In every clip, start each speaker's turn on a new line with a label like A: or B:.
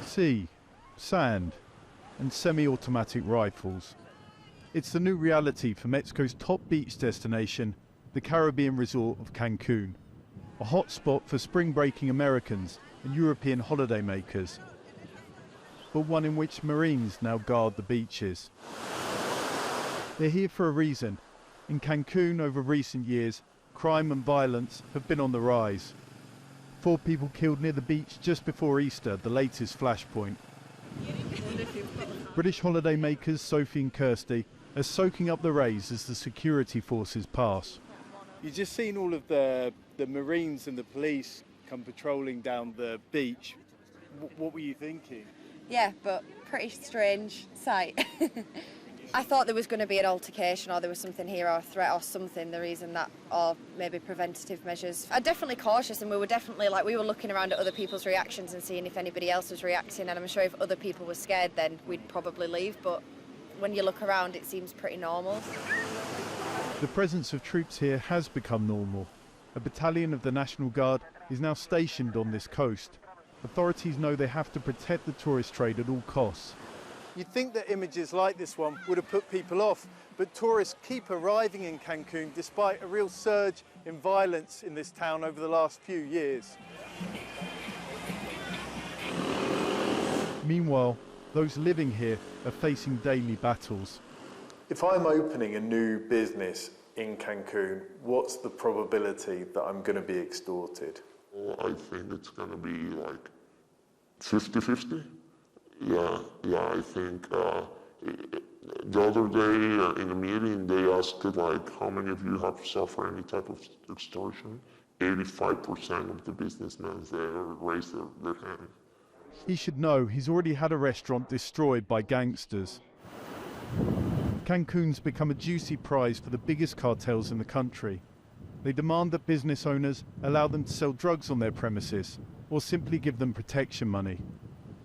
A: Sea, sand, and semi-automatic rifles. It's the new reality for Mexico's top beach destination, the Caribbean resort of Cancun, a hotspot for spring-breaking Americans and European holidaymakers, but one in which Marines now guard the beaches. They're here for a reason. In Cancun over recent years, crime and violence have been on the rise. 4 people killed near the beach just before Easter, the latest flashpoint. British holidaymakers Sophie and Kirsty are soaking up the rays as the security forces pass. You've just seen all of the Marines and the police come patrolling down the beach. What were you thinking?
B: Yeah, but pretty strange sight. I thought there was going to be an altercation or there was something here or a threat or something, the reason that, or maybe preventative measures. I'm definitely cautious, and we were looking around at other people's reactions and seeing if anybody else was reacting, and I'm sure if other people were scared then we'd probably leave, but when you look around it seems pretty normal.
A: The presence of troops here has become normal. A battalion of the National Guard is now stationed on this coast. Authorities know they have to protect the tourist trade at all costs. You'd think that images like this one would have put people off, but tourists keep arriving in Cancun despite a real surge in violence in this town over the last few years. Meanwhile, those living here are facing daily battles. If I'm opening a new business in Cancun, what's the probability that I'm going to be extorted?
C: Well, I think it's going to be like 50-50. Yeah, I think the other day in a meeting they asked like how many of you have suffered any type of extortion. 85% of the businessmen there raised their hand.
A: He should know he's already had a restaurant destroyed by gangsters. Cancun's become a juicy prize for the biggest cartels in the country. They demand that business owners allow them to sell drugs on their premises or simply give them protection money.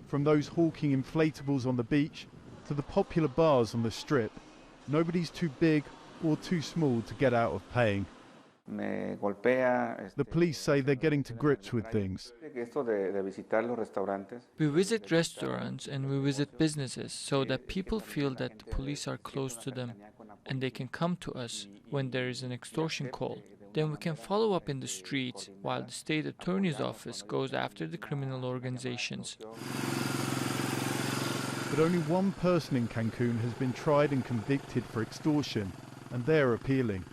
A: From those hawking inflatables on the beach to the popular bars on the strip, nobody's too big or too small to get out of paying. The police say they're getting to grips with things.
D: We visit restaurants and we visit businesses so that people feel that the police are close to them and they can come to us when there is an extortion call. Then we can follow up in the streets while the state attorney's office goes after the criminal organizations.
A: But only one person in Cancun has been tried and convicted for extortion, and they're appealing.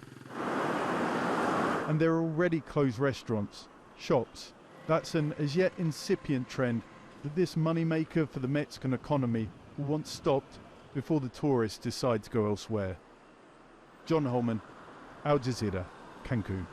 A: And there are already closed restaurants, shops. That's an as yet incipient trend that this moneymaker for the Mexican economy will want stopped before the tourists decide to go elsewhere. John Holman, Al Jazeera, Cancun.